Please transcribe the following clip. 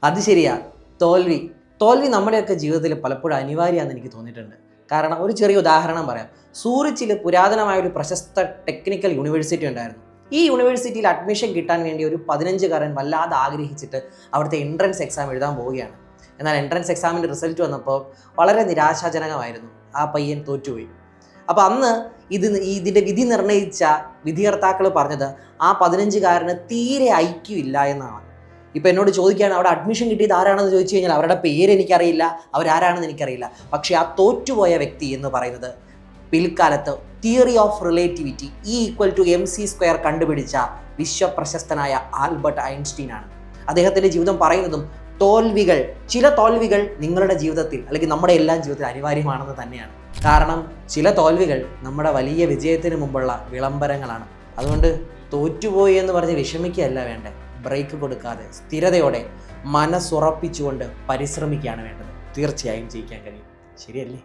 അത് ശരിയാ. തോൽവി തോൽവി നമ്മുടെയൊക്കെ ജീവിതത്തിൽ പലപ്പോഴും അനിവാര്യമാണെന്ന് എനിക്ക് തോന്നിയിട്ടുണ്ട്. കാരണം ഒരു ചെറിയ ഉദാഹരണം പറയാം. സൂറിച്ചിൽ പുരാതനമായ ഒരു പ്രശസ്ത ടെക്നിക്കൽ യൂണിവേഴ്സിറ്റി ഉണ്ടായിരുന്നു. ഈ യൂണിവേഴ്സിറ്റിയിൽ അഡ്മിഷൻ കിട്ടാൻ വേണ്ടി ഒരു 15-കാരൻ വല്ലാതെ ആഗ്രഹിച്ചിട്ട് അവിടുത്തെ എൻട്രൻസ് എക്സാം എഴുതാൻ പോവുകയാണ്. എന്നാൽ എൻട്രൻസ് എക്സാമിൻ്റെ റിസൾട്ട് വന്നപ്പോൾ വളരെ നിരാശാജനകമായിരുന്നു. ആ പയ്യൻ തോറ്റുപോയി. അപ്പോൾ അന്ന് ഇതിൻ്റെ വിധി നിർണ്ണയിച്ച വിധികർത്താക്കൾ പറഞ്ഞത് ആ 15-കാരന് തീരെ ഐക്യമില്ല എന്നാണ്. ഇപ്പോൾ എന്നോട് ചോദിക്കുകയാണ് അവിടെ അഡ്മിഷൻ കിട്ടിയത് ആരാണെന്ന് ചോദിച്ചു കഴിഞ്ഞാൽ അവരുടെ പേര് എനിക്കറിയില്ല, അവരാരാണെന്ന് എനിക്കറിയില്ല. പക്ഷേ ആ തോറ്റുപോയ വ്യക്തി എന്ന് പറയുന്നത് പിൽക്കാലത്ത് തിയറി ഓഫ് റിലേറ്റിവിറ്റി E=mc² കണ്ടുപിടിച്ച വിശ്വപ്രശസ്തനായ ആൽബർട്ട് ഐൻസ്റ്റീൻ ആണ്. അദ്ദേഹത്തിൻ്റെ ജീവിതം പറയുന്നതും ചില തോൽവികൾ നിങ്ങളുടെ ജീവിതത്തിൽ അല്ലെങ്കിൽ നമ്മുടെ എല്ലാം ജീവിതത്തിൽ അനിവാര്യമാണെന്ന് തന്നെയാണ്. കാരണം ചില തോൽവികൾ നമ്മുടെ വലിയ വിജയത്തിന് മുമ്പുള്ള വിളംബരങ്ങളാണ്. അതുകൊണ്ട് തോറ്റുപോയി എന്ന് പറഞ്ഞ് വിഷമിക്കുകയല്ല വേണ്ടേ, ബ്രേക്ക് കൊടുക്കാതെ സ്ഥിരതയോടെ മനസ്സുറപ്പിച്ചുകൊണ്ട് പരിശ്രമിക്കുകയാണ് വേണ്ടത്. തീർച്ചയായും ജയിക്കാൻ കഴിയും. ശരിയല്ലേ?